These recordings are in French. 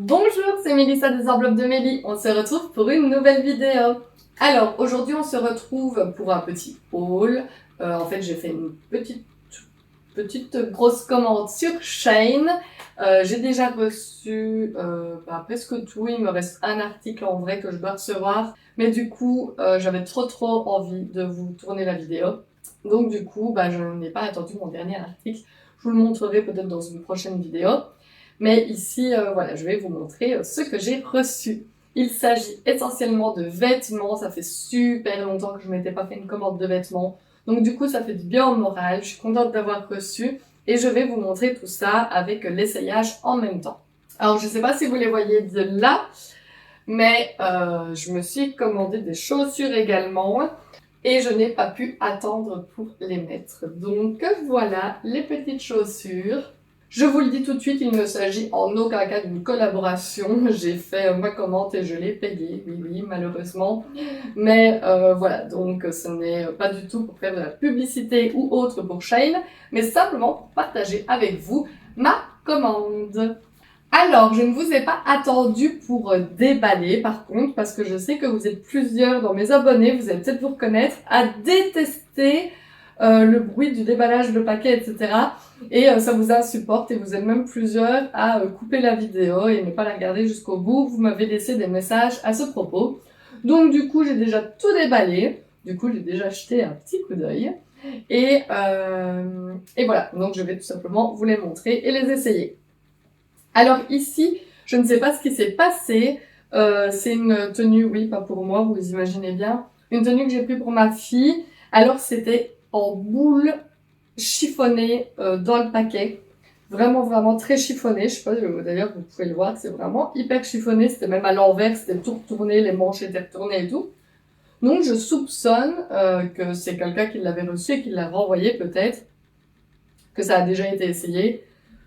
Bonjour, c'est Mélissa des enveloppes de Mélie. On se retrouve pour une nouvelle vidéo. Alors, aujourd'hui, on se retrouve pour un petit haul. En fait, j'ai fait une petite grosse commande sur Shein. J'ai déjà reçu presque tout. Il me reste un article en vrai que je dois recevoir. Mais du coup, j'avais trop envie de vous tourner la vidéo. Donc du coup, je n'ai pas attendu mon dernier article. Je vous le montrerai peut-être dans une prochaine vidéo. Mais ici, voilà, je vais vous montrer ce que j'ai reçu. Il s'agit essentiellement de vêtements. Ça fait super longtemps que je m'étais pas fait une commande de vêtements. Donc du coup, ça fait du bien au moral. Je suis contente d'avoir reçu. Et je vais vous montrer tout ça avec l'essayage en même temps. Alors, je sais pas si vous les voyez de là, mais je me suis commandé des chaussures également. Et je n'ai pas pu attendre pour les mettre. Donc voilà les petites chaussures. Je vous le dis tout de suite, il ne s'agit en aucun cas d'une collaboration. J'ai fait ma commande et je l'ai payée, oui, malheureusement. Mais voilà, donc ce n'est pas du tout pour faire de la publicité ou autre pour Shein, mais simplement pour partager avec vous ma commande. Alors, je ne vous ai pas attendu pour déballer, par contre, parce que je sais que vous êtes plusieurs dans mes abonnés, vous allez peut-être vous reconnaître, à détester le bruit du déballage de paquets, etc. Et ça vous insupporte et vous êtes même plusieurs à couper la vidéo et ne pas la regarder jusqu'au bout. Vous m'avez laissé des messages à ce propos. Donc du coup, j'ai déjà tout déballé. Du coup, j'ai déjà jeté un petit coup d'œil. Et voilà, donc je vais tout simplement vous les montrer et les essayer. Alors ici, je ne sais pas ce qui s'est passé. C'est une tenue, oui, pas pour moi, vous imaginez bien. Une tenue que j'ai prise pour ma fille. Alors c'était en boule chiffonné dans le paquet. Vraiment très chiffonné. Je sais pas, d'ailleurs, vous pouvez le voir, c'est vraiment hyper chiffonné. C'était même à l'envers, c'était tout retourné, les manches étaient retournées et tout. Donc, je soupçonne que c'est quelqu'un qui l'avait reçu et qui l'a renvoyé peut-être, que ça a déjà été essayé.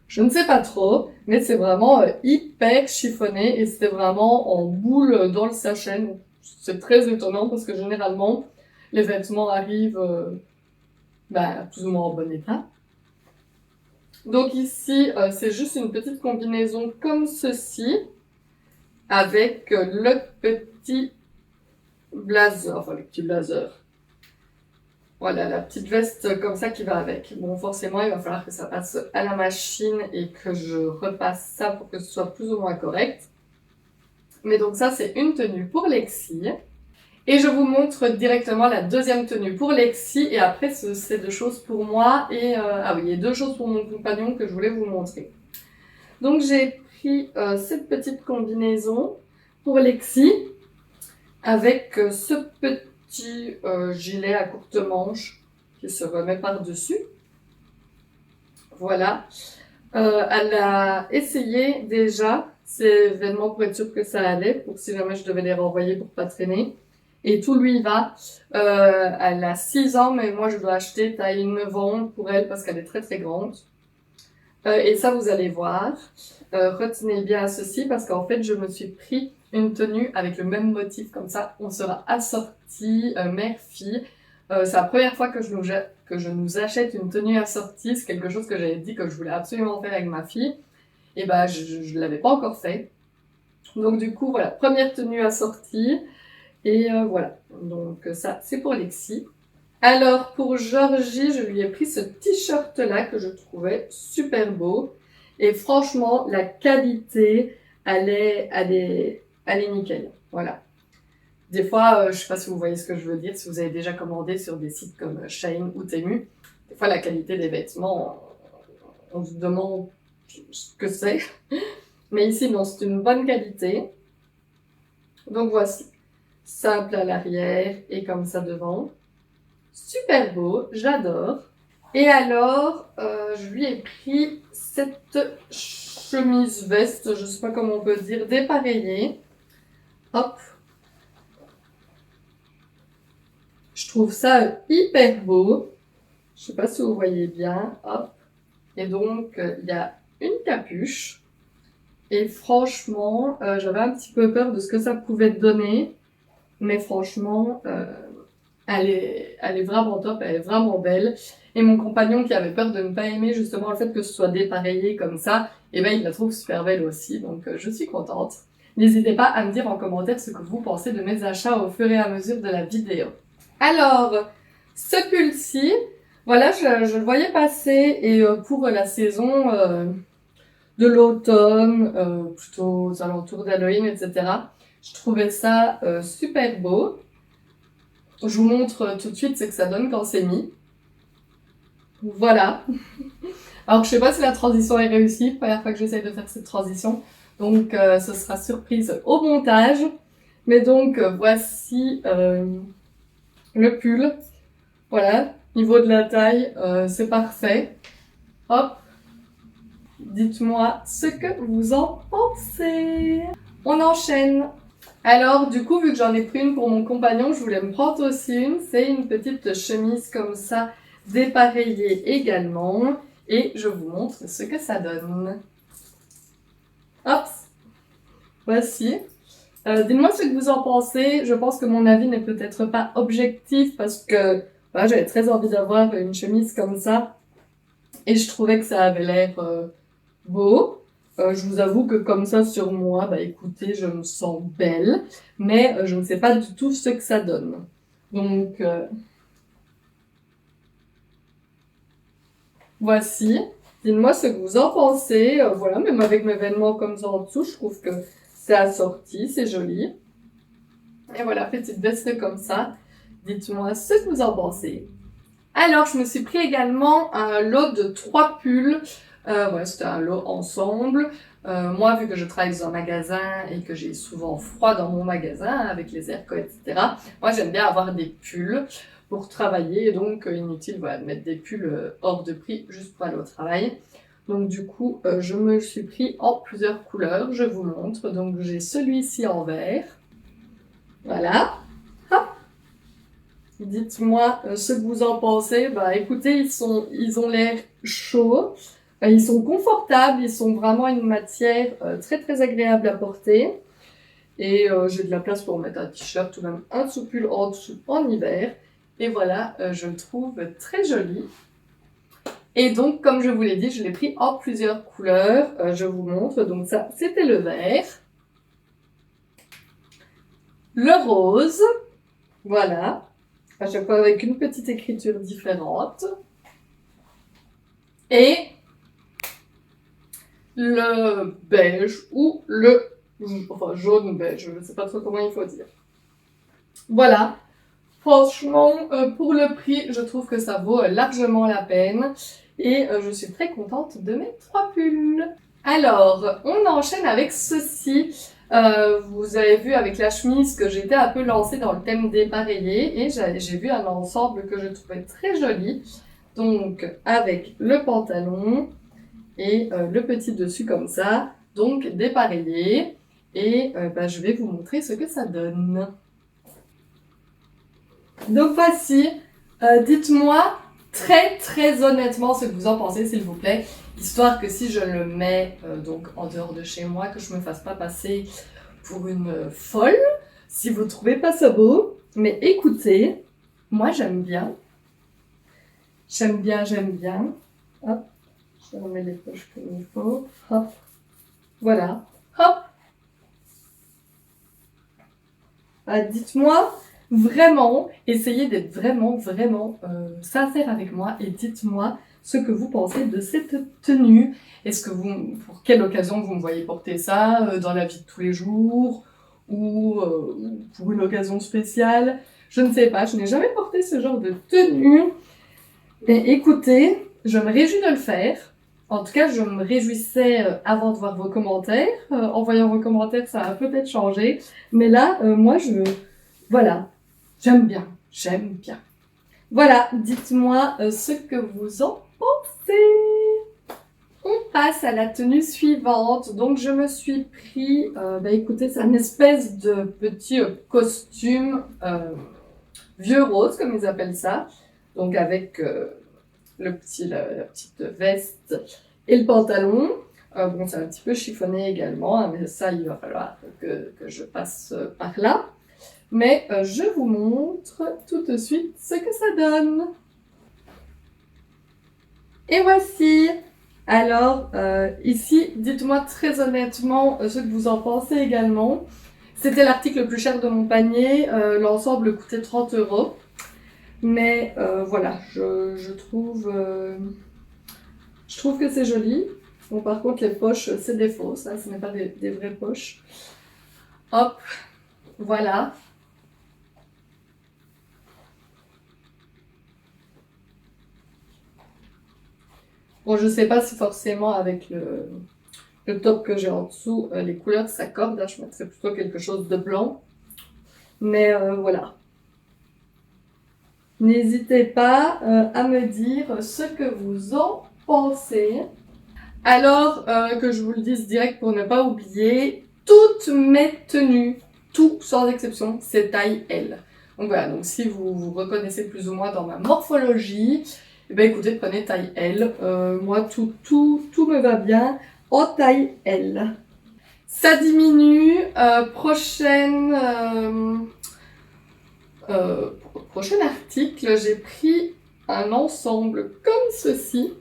Je ne sais pas trop, mais c'est vraiment hyper chiffonné et c'était vraiment en boule dans le sachet. Donc, c'est très étonnant parce que généralement, les vêtements arrivent plus ou moins en bon état. Donc ici, c'est juste une petite combinaison comme ceci, avec le petit blazer, Voilà, la petite veste comme ça qui va avec. Bon, forcément, il va falloir que ça passe à la machine et que je repasse ça pour que ce soit plus ou moins correct. Mais donc ça, c'est une tenue pour Lexi. Et je vous montre directement la deuxième tenue pour Lexi. Et après, c'est deux choses pour moi. Et et deux choses pour mon compagnon que je voulais vous montrer. Donc j'ai pris cette petite combinaison pour Lexi avec ce petit gilet à courte manche qui se remet par-dessus. Voilà. Elle a essayé déjà ces vêtements pour être sûre que ça allait, pour si jamais je devais les renvoyer pour pas traîner. Et tout lui va. Elle a 6 ans, mais moi je dois acheter taille 9 ans pour elle parce qu'elle est très grande. Et ça, vous allez voir. Retenez bien ceci parce qu'en fait, je me suis pris une tenue avec le même motif comme ça. On sera assortis, mère-fille. C'est la première fois que je nous achète une tenue assortie. C'est quelque chose que j'avais dit que je voulais absolument faire avec ma fille. Et je l'avais pas encore fait. Donc du coup, voilà, première tenue assortie. Et voilà. Donc ça, c'est pour Lexi. Alors, pour Georgie, je lui ai pris ce t-shirt-là que je trouvais super beau. Et franchement, la qualité, elle est nickel. Voilà. Des fois, je sais pas si vous voyez ce que je veux dire, si vous avez déjà commandé sur des sites comme Shein ou Temu, des fois, la qualité des vêtements, on se demande ce que c'est. Mais ici, non, c'est une bonne qualité. Donc voici. Simple à l'arrière et comme ça devant. Super beau, j'adore. Et alors, je lui ai pris cette chemise veste, je sais pas comment on peut dire, dépareillée. Hop. Je trouve ça hyper beau. Je sais pas si vous voyez bien. Hop. Et donc, il y a une capuche. Et franchement, j'avais un petit peu peur de ce que ça pouvait donner. Mais franchement, elle est vraiment top, elle est vraiment belle. Et mon compagnon qui avait peur de ne pas aimer justement le fait que ce soit dépareillé comme ça, et ben il la trouve super belle aussi, donc je suis contente. N'hésitez pas à me dire en commentaire ce que vous pensez de mes achats au fur et à mesure de la vidéo. Alors, ce pull-ci, voilà, je le voyais passer et pour la saison de l'automne, plutôt aux alentours d'Halloween, etc. Je trouvais ça super beau. Je vous montre tout de suite ce que ça donne quand c'est mis. Voilà. Alors, je sais pas si la transition est réussie, première fois que j'essaye de faire cette transition. Donc, ce sera surprise au montage. Mais donc, voici le pull. Voilà, niveau de la taille, c'est parfait. Hop. Dites-moi ce que vous en pensez. On enchaîne. Alors, du coup, vu que j'en ai pris une pour mon compagnon, je voulais me prendre aussi une. C'est une petite chemise comme ça, dépareillée également. Et je vous montre ce que ça donne. Hop. Voici. Dites-moi ce que vous en pensez. Je pense que mon avis n'est peut-être pas objectif parce que voilà, j'avais très envie d'avoir une chemise comme ça. Et je trouvais que ça avait l'air beau. Je vous avoue que comme ça sur moi, bah écoutez, je me sens belle. Mais je ne sais pas du tout ce que ça donne. Donc, voici. Dites-moi ce que vous en pensez. Voilà, même avec mes vêtements comme ça en dessous, je trouve que c'est assorti, c'est joli. Et voilà, petite veste comme ça. Dites-moi ce que vous en pensez. Alors, je me suis pris également un lot de 3 pulls. Ouais, c'était un lot ensemble. Moi, vu que je travaille dans un magasin et que j'ai souvent froid dans mon magasin avec les airco, etc., moi, j'aime bien avoir des pulls pour travailler. Et donc, inutile voilà, de mettre des pulls hors de prix juste pour aller au travail. Donc, du coup, je me suis pris en plusieurs couleurs. Je vous montre. Donc, j'ai celui-ci en vert. Voilà. Hop. Dites-moi ce que vous en pensez. Bah écoutez, ils ont l'air chauds. Ils sont confortables, ils sont vraiment une matière très très agréable à porter. Et j'ai de la place pour mettre un t-shirt ou même un sous-pull en dessous en hiver. Et voilà, je le trouve très joli. Et donc, comme je vous l'ai dit, je l'ai pris en plusieurs couleurs. Je vous montre. Donc ça, c'était le vert. Le rose. Voilà. À chaque fois avec une petite écriture différente. Et le beige ou le enfin, jaune beige, je ne sais pas trop comment il faut dire. Voilà. Franchement, pour le prix, je trouve que ça vaut largement la peine. Et je suis très contente de mes 3 pulls. Alors, on enchaîne avec ceci. Vous avez vu avec la chemise que j'étais un peu lancée dans le thème dépareillé. Et j'ai vu un ensemble que je trouvais très joli. Donc, avec le pantalon et le petit dessus comme ça. Donc, dépareillé. Et bah, je vais vous montrer ce que ça donne. Donc voici, dites-moi très très honnêtement ce que vous en pensez s'il vous plaît, histoire que si je le mets donc en dehors de chez moi, que je me fasse pas passer pour une folle, si vous trouvez pas ça beau. Mais écoutez, moi j'aime bien. J'aime bien, j'aime bien. Hop, je remets les poches comme il faut. Hop, voilà. Hop. Dites-moi vraiment, essayez d'être vraiment sincère avec moi et dites-moi ce que vous pensez de cette tenue. Est-ce que vous, pour quelle occasion vous me voyez porter ça dans la vie de tous les jours ou pour une occasion spéciale? Je ne sais pas, je n'ai jamais porté ce genre de tenue. Et écoutez, je me réjouis de le faire. En tout cas, je me réjouissais avant de voir vos commentaires. En voyant vos commentaires, ça a peut-être changé. Mais là, moi, voilà, j'aime bien, j'aime bien. Voilà, dites-moi ce que vous en pensez. On passe à la tenue suivante. Donc, je me suis pris, bah écoutez, c'est une espèce de petit costume vieux rose, comme ils appellent ça. Donc, avec la petite veste et le pantalon. Bon, c'est un petit peu chiffonné également, hein, mais ça, il va falloir que je passe par là. Mais je vous montre tout de suite ce que ça donne. Et voici. Alors, ici, dites-moi très honnêtement ce que vous en pensez également. C'était l'article le plus cher de mon panier. L'ensemble coûtait 30 €. Mais voilà, je trouve que c'est joli. Bon, par contre, les poches, c'est des fausses. Hein, ce n'est pas des vraies poches. Hop, voilà. Bon, je sais pas si forcément avec le top que j'ai en dessous, les couleurs s'accordent. Là, je mettrais plutôt quelque chose de blanc. Mais voilà. N'hésitez pas à me dire ce que vous en pensez. Alors, que je vous le dise direct pour ne pas oublier, toutes mes tenues, tout sans exception, c'est taille L. Donc voilà, donc si vous vous reconnaissez plus ou moins dans ma morphologie, eh ben écoutez, prenez taille L. Moi, tout me va bien en taille L. Ça diminue. Prochain article, j'ai pris un ensemble comme ceci.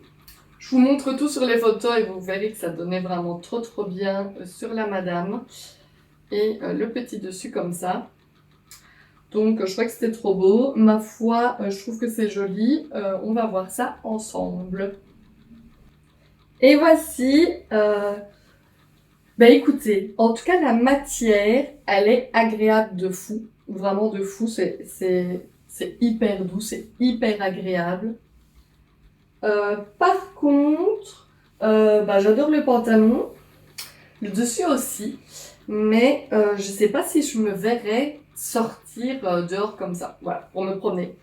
Je vous montre tout sur les photos et vous verrez que ça donnait vraiment trop bien sur la madame. Et le petit dessus comme ça. Donc je crois que c'était trop beau. Ma foi, je trouve que c'est joli. On va voir ça ensemble. Et voici. Écoutez, en tout cas la matière, elle est agréable de fou. Vraiment de fou. C'est hyper doux, c'est hyper agréable. Par contre, j'adore le pantalon, le dessus aussi, mais je sais pas si je me verrais sortir dehors comme ça, voilà, pour me promener,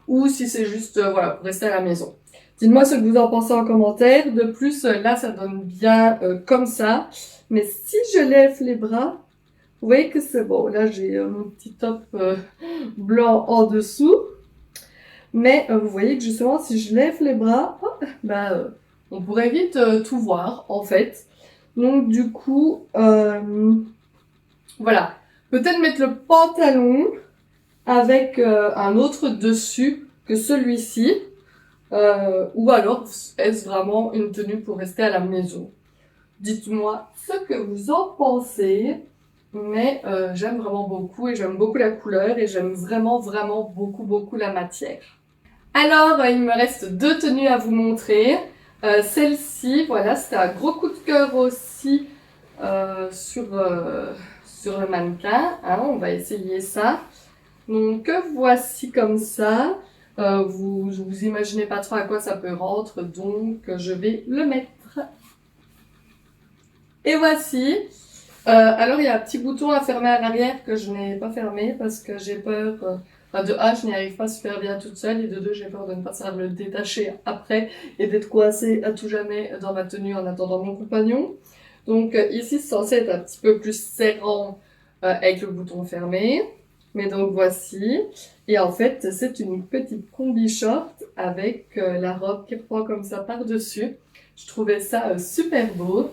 ou si c'est juste voilà, pour rester à la maison. Dites-moi ce que vous en pensez en commentaire. De plus, là, ça donne bien comme ça, mais si je lève les bras, vous voyez que c'est bon. Là, j'ai mon petit top blanc en dessous. Mais vous voyez que justement, si je lève les bras, on pourrait vite tout voir, en fait. Donc du coup, voilà. Peut-être mettre le pantalon avec un autre dessus que celui-ci. Ou alors, est-ce vraiment une tenue pour rester à la maison? Dites-moi ce que vous en pensez. Mais j'aime vraiment beaucoup et j'aime beaucoup la couleur et j'aime vraiment beaucoup la matière. Alors, il me reste 2 tenues à vous montrer. Celle-ci, voilà, c'était un gros coup de cœur aussi sur le mannequin. Hein, on va essayer ça. Donc, voici comme ça. Vous imaginez pas trop à quoi ça peut rendre, donc je vais le mettre. Et voici. Alors, il y a un petit bouton à fermer à l'arrière que je n'ai pas fermé parce que j'ai peur... de A, je n'y arrive pas super bien toute seule, et de 2, j'ai peur de ne pas savoir le détacher après et d'être coincée à tout jamais dans ma tenue en attendant mon compagnon. Donc ici, c'est censé être un petit peu plus serrant avec le bouton fermé. Mais donc voici. Et en fait, c'est une petite combi short avec la robe qui reprend comme ça par-dessus. Je trouvais ça super beau.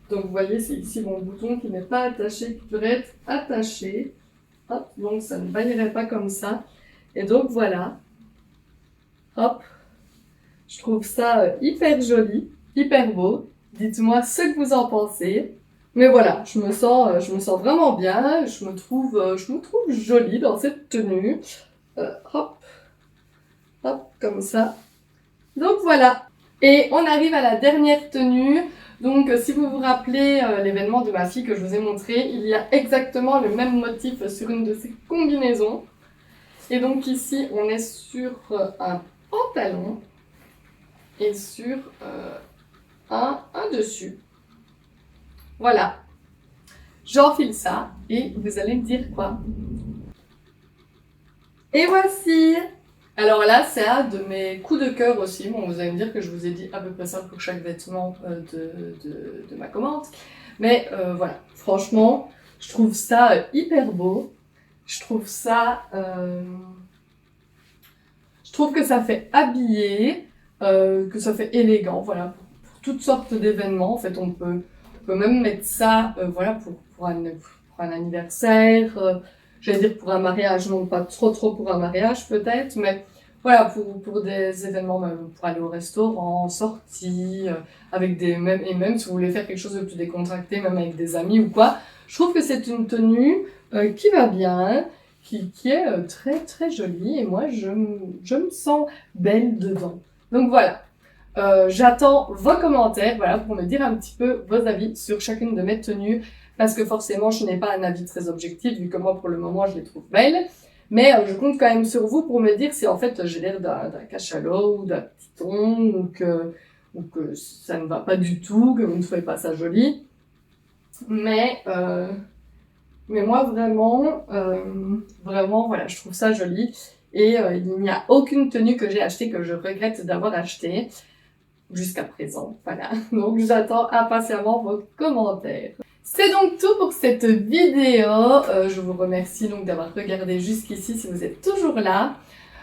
Donc vous voyez, c'est ici mon bouton qui n'est pas attaché, qui devrait être attaché. Hop, donc ça ne baillerait pas comme ça. Et donc voilà. Hop. Je trouve ça hyper joli, hyper beau. Dites-moi ce que vous en pensez. Mais voilà, je me sens vraiment bien. Je me trouve jolie dans cette tenue. Hop. Hop, comme ça. Donc voilà. Et on arrive à la dernière tenue. Donc, si vous vous rappelez l'événement de ma fille que je vous ai montré, il y a exactement le même motif sur une de ces combinaisons. Et donc ici, on est sur un pantalon et sur un dessus. Voilà. J'enfile ça et vous allez me dire quoi. Et voici. Alors là, c'est un de mes coups de cœur aussi. Bon, vous allez me dire que je vous ai dit à peu près ça pour chaque vêtement de ma commande. Mais voilà, franchement, je trouve ça hyper beau. Je trouve que ça fait habiller, que ça fait élégant, voilà, pour toutes sortes d'événements. En fait, on peut même mettre ça, voilà, pour un anniversaire, j'allais dire pour un mariage, non pas trop pour un mariage peut-être, mais Voilà, pour des événements, même pour aller au restaurant, sortie, avec même si vous voulez faire quelque chose de plus décontracté, même avec des amis ou quoi, je trouve que c'est une tenue qui va bien, qui est très très jolie, et moi je me sens belle dedans. Donc voilà. J'attends vos commentaires, voilà, pour me dire un petit peu vos avis sur chacune de mes tenues, parce que forcément, je n'ai pas un avis très objectif, vu que moi, pour le moment, je les trouve belles. Mais je compte quand même sur vous pour me dire si, en fait, j'ai l'air d'un cachalot ou d'un petit ton, ou que ça ne va pas du tout, que vous ne trouvez pas ça joli. Mais moi, vraiment, voilà, je trouve ça joli. Et il n'y a aucune tenue que j'ai achetée que je regrette d'avoir achetée jusqu'à présent. Voilà, donc j'attends impatiemment vos commentaires. C'est donc tout pour cette vidéo. Je vous remercie donc d'avoir regardé jusqu'ici si vous êtes toujours là.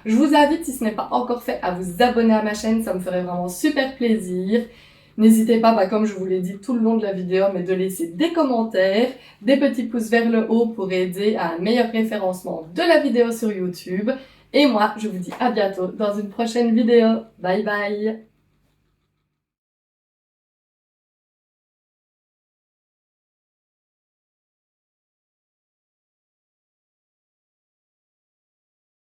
Je vous invite, si ce n'est pas encore fait, à vous abonner à ma chaîne, ça me ferait vraiment super plaisir. N'hésitez pas, comme je vous l'ai dit tout le long de la vidéo, mais de laisser des commentaires, des petits pouces vers le haut pour aider à un meilleur référencement de la vidéo sur YouTube. Et moi, je vous dis à bientôt dans une prochaine vidéo. Bye bye!